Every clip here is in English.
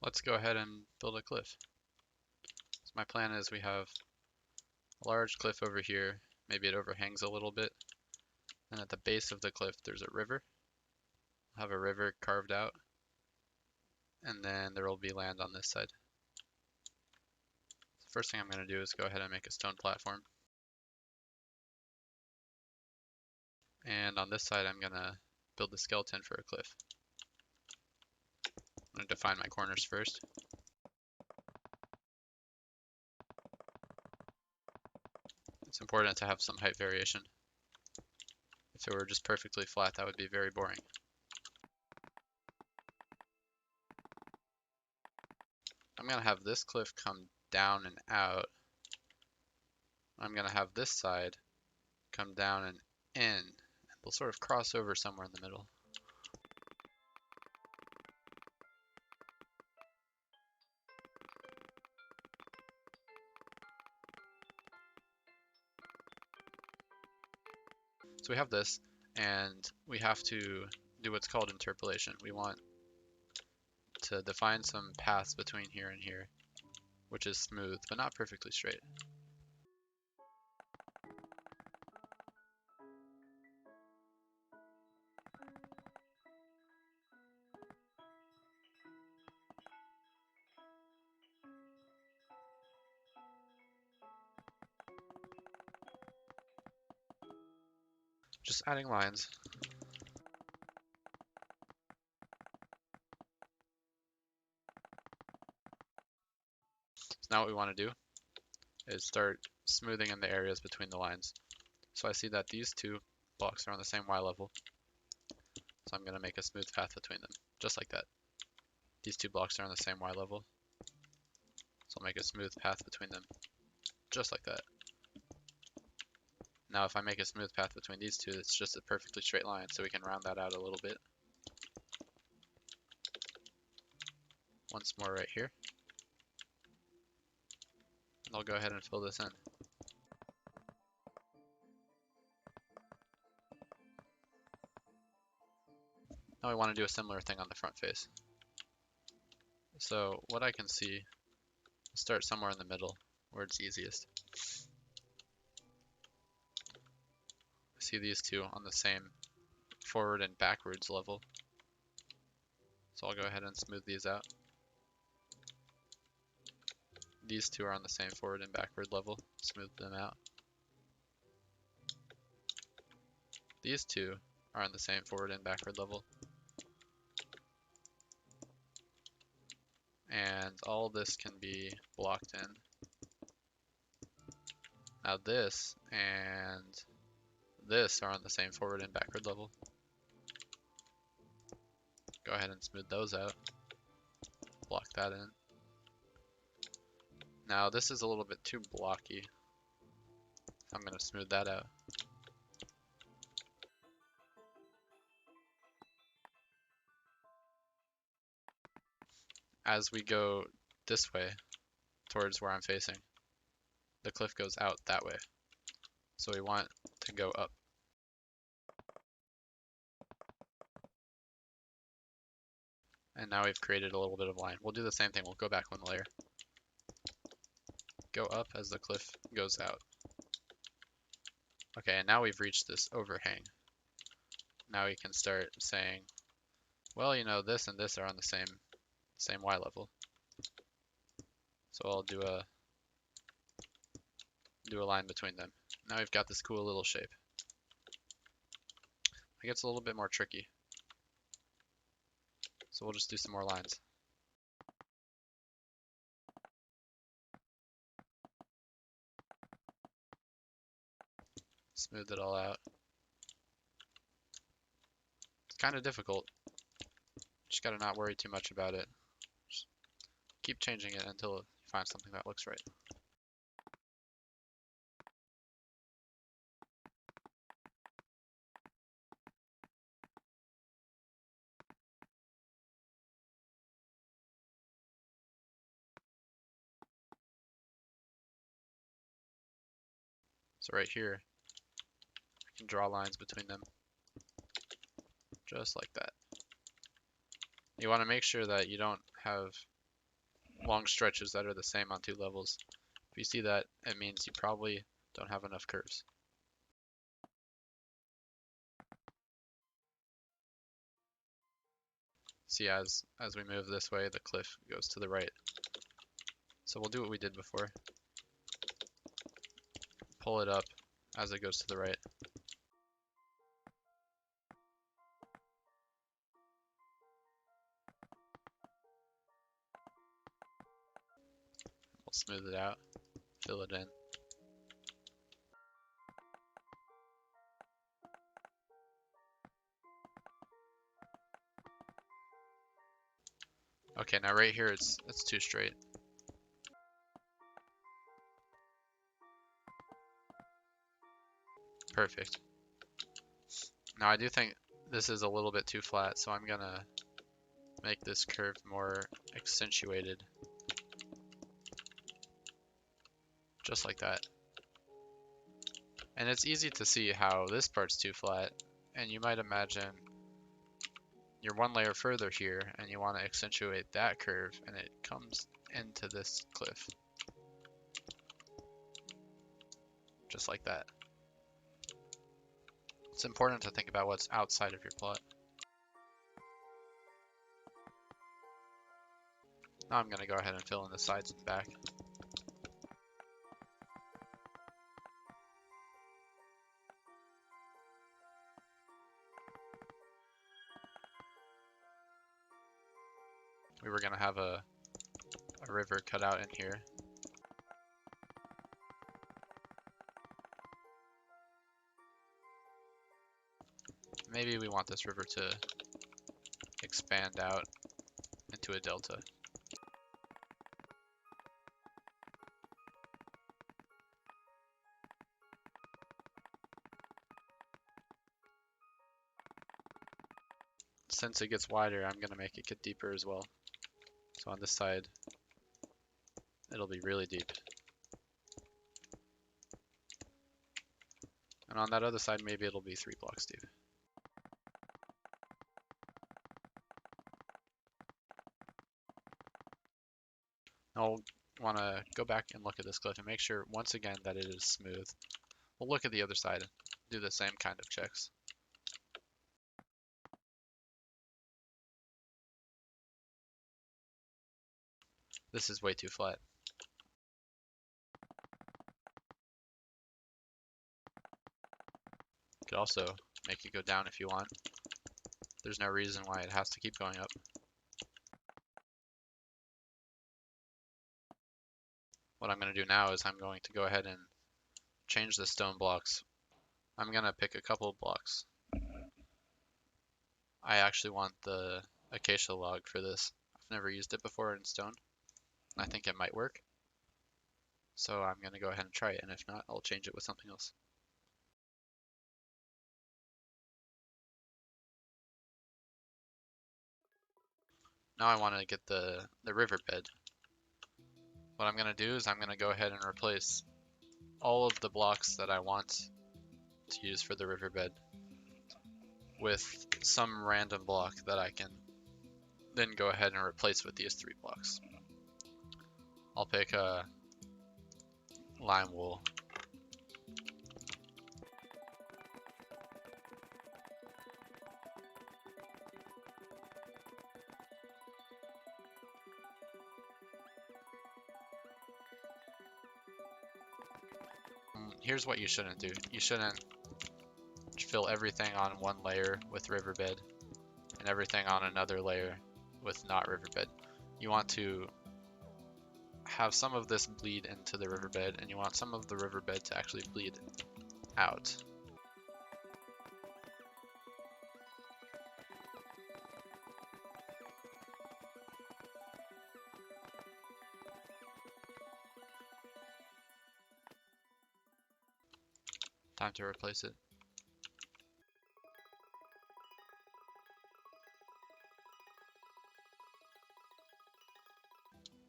Let's go ahead and build a cliff. So my plan is we have a large cliff over here. Maybe it overhangs a little bit. And at the base of the cliff, there's a river. I'll have a river carved out. And then there will be land on this side. The first thing I'm going to do is go ahead and make a stone platform. And on this side, I'm going to build the skeleton for a cliff. I'm going to define my corners first. It's important to have some height variation. If it were just perfectly flat, that would be very boring. I'm going to have this cliff come down and out. I'm going to have this side come down and in. And they'll sort of cross over somewhere in the middle. So we have this, and we have to do what's called interpolation. We want to define some paths between here and here, which is smooth, but not perfectly straight. Just adding lines. So now what we want to do is start smoothing in the areas between the lines. So I see that these two blocks are on the same Y level. So I'm going to make a smooth path between them, just like that. These two blocks are on the same Y level. So I'll make a smooth path between them, just like that. Now if I make a smooth path between these two, it's just a perfectly straight line, so we can round that out a little bit. Once more right here. And I'll go ahead and fill this in. Now we want to do a similar thing on the front face. So what I can see, start somewhere in the middle where it's easiest. I see these two on the same forward and backwards level. So I'll go ahead and smooth these out. These two are on the same forward and backward level, smooth them out. These two are on the same forward and backward level. And all this can be blocked in. Now this and this are on the same forward and backward level. Go ahead and smooth those out. Block that in. Now this is a little bit too blocky. I'm going to smooth that out. As we go this way, towards where I'm facing, the cliff goes out that way. So we want to go up. And now we've created a little bit of line. We'll do the same thing. We'll go back one layer. Go up as the cliff goes out. Okay, and now we've reached this overhang. Now we can start saying, well, you know, this and this are on the same Y level. So I'll do a line between them. Now we've got this cool little shape. It gets a little bit more tricky. So we'll just do some more lines. Smooth it all out. It's kind of difficult. Just gotta not worry too much about it. Just keep changing it until you find something that looks right. So right here, I can draw lines between them. Just like that. You want to make sure that you don't have long stretches that are the same on 2 levels. If you see that, it means you probably don't have enough curves. See, as we move this way, the cliff goes to the right. So we'll do what we did before. Pull it up as it goes to the right. We'll smooth it out, fill it in. Okay, now right here it's too straight. Perfect. Now I do think this is a little bit too flat, so I'm gonna make this curve more accentuated. Just like that. And it's easy to see how this part's too flat, and you might imagine you're one layer further here and you want to accentuate that curve, and it comes into this cliff. Just like that. It's important to think about what's outside of your plot. Now I'm going to go ahead and fill in the sides and back. We were going to have a river cut out in here. Maybe we want this river to expand out into a delta. Since it gets wider, I'm going to make it get deeper as well. So on this side, it'll be really deep. And on that other side, maybe it'll be 3 blocks deep. I'll want to go back and look at this cliff and make sure once again that it is smooth. We'll look at the other side and do the same kind of checks. This is way too flat. You could also make it go down if you want. There's no reason why it has to keep going up. What I'm going to do now is I'm going to go ahead and change the stone blocks. I'm going to pick a couple of blocks. I actually want the acacia log for this. I've never used it before in stone. I think it might work. So I'm going to go ahead and try it, and if not, I'll change it with something else. Now I want to get the riverbed. What I'm going to do is I'm going to go ahead and replace all of the blocks that I want to use for the riverbed with some random block that I can then go ahead and replace with these 3 blocks. I'll pick a lime wool. Here's what you shouldn't do. You shouldn't fill everything on one layer with riverbed and everything on another layer with not riverbed. You want to have some of this bleed into the riverbed, and you want some of the riverbed to actually bleed out. Time to replace it.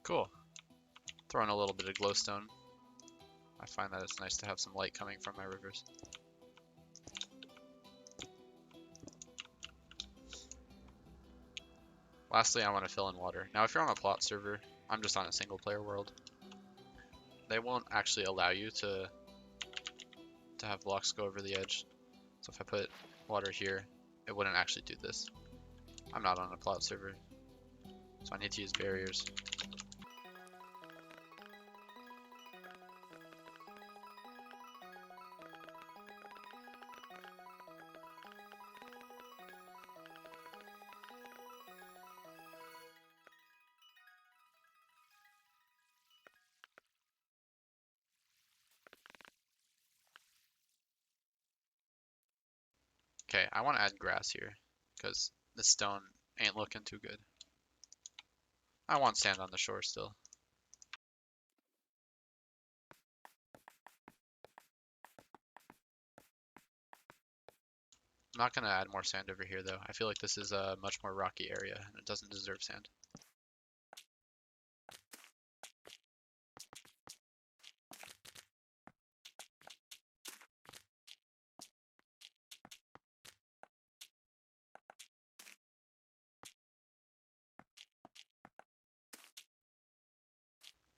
Cool. Throw in a little bit of glowstone. I find that it's nice to have some light coming from my rivers. Lastly, I want to fill in water. Now, if you're on a plot server, I'm just on a single player world. They won't actually allow you to have blocks go over the edge. So if I put water here, it wouldn't actually do this. I'm not on a cloud server, so I need to use barriers. Okay, I want to add grass here because the stone ain't looking too good. I want sand on the shore still. I'm not going to add more sand over here though. I feel like this is a much more rocky area and it doesn't deserve sand.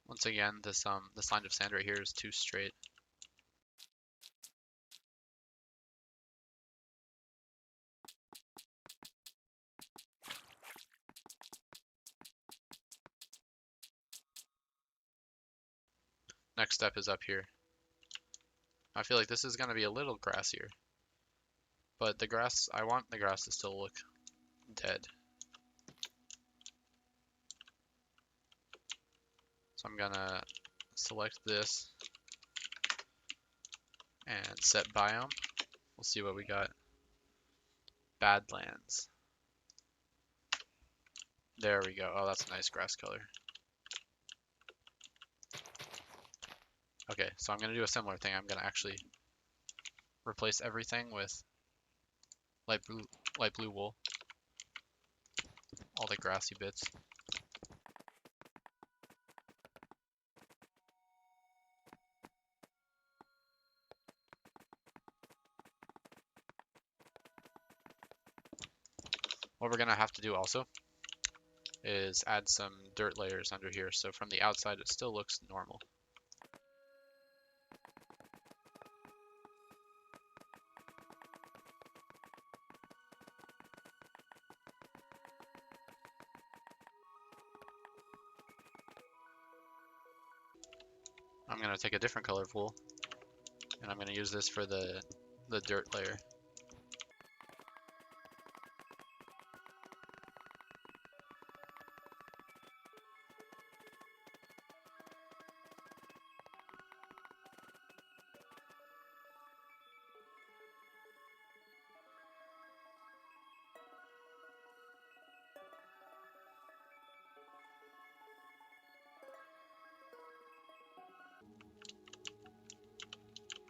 Once again, this line of sand right here is too straight. Next step is up here. I feel like this is going to be a little grassier, but I want the grass to still look dead. So I'm gonna select this and set biome. We'll see what we got. Badlands. There we go. Oh, that's a nice grass color. Okay, so I'm gonna do a similar thing. I'm gonna actually replace everything with light blue wool. All the grassy bits. What we're gonna have to do also is add some dirt layers under here, so from the outside it still looks normal. I'm gonna take a different color of wool, and I'm gonna use this for the dirt layer.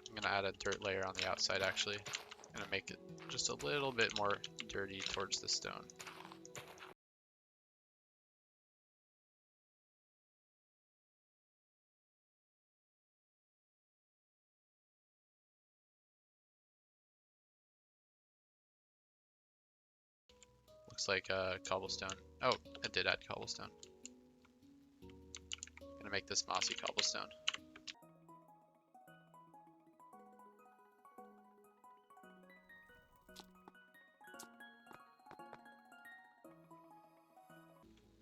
I'm gonna add a dirt layer on the outside actually. I'm gonna make it just a little bit more dirty towards the stone. Looks like cobblestone. Oh, I did add cobblestone. Gonna make this mossy cobblestone.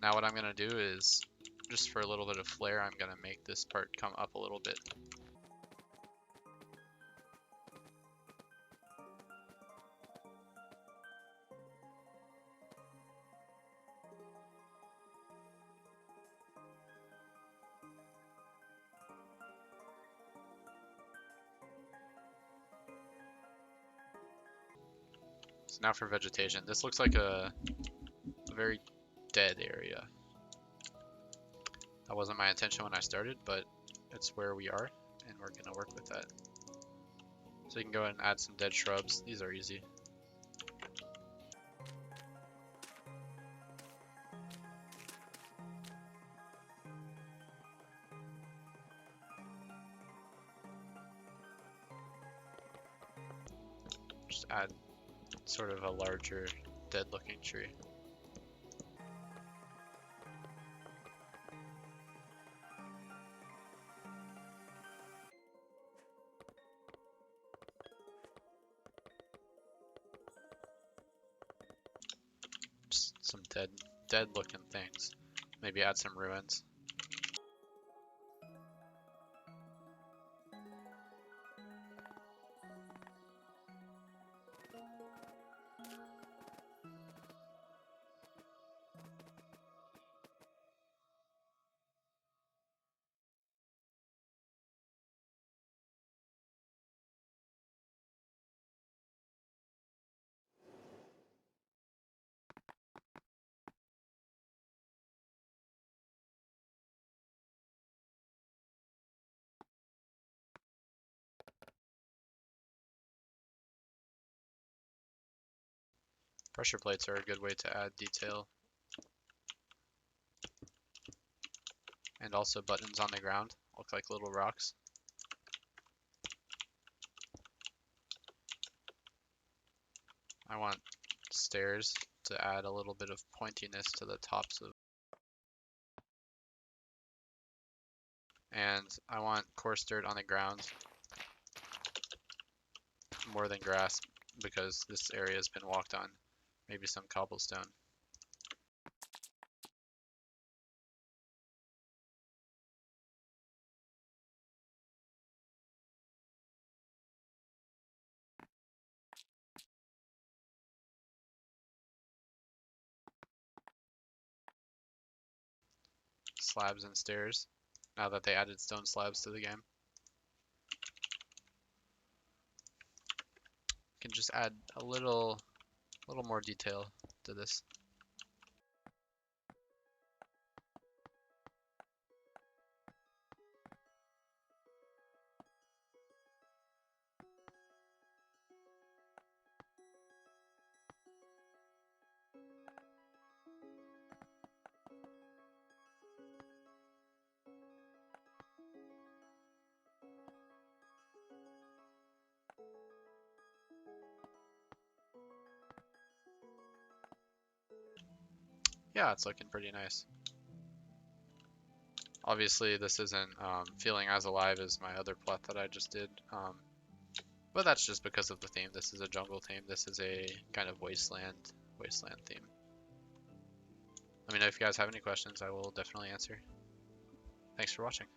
Now what I'm gonna do is, just for a little bit of flair, I'm gonna make this part come up a little bit. So now for vegetation. This looks like a very dead area. That wasn't my intention when I started, but it's where we are, and we're gonna work with that. So you can go ahead and add some dead shrubs. These are easy. Just add sort of a larger dead looking tree. some dead looking things. Maybe add some ruins. Pressure plates are a good way to add detail. And also buttons on the ground look like little rocks. I want stairs to add a little bit of pointiness to the tops of. And I want coarse dirt on the ground more than grass because this area has been walked on. Maybe some cobblestone. Slabs and stairs, now that they added stone slabs to the game. Can just add a little more detail to this. Yeah, it's looking pretty nice. Obviously, this isn't feeling as alive as my other plot that I just did, but that's just because of the theme. This is a jungle theme. This is a kind of wasteland theme. Let me know if you guys have any questions. I will definitely answer. Thanks for watching.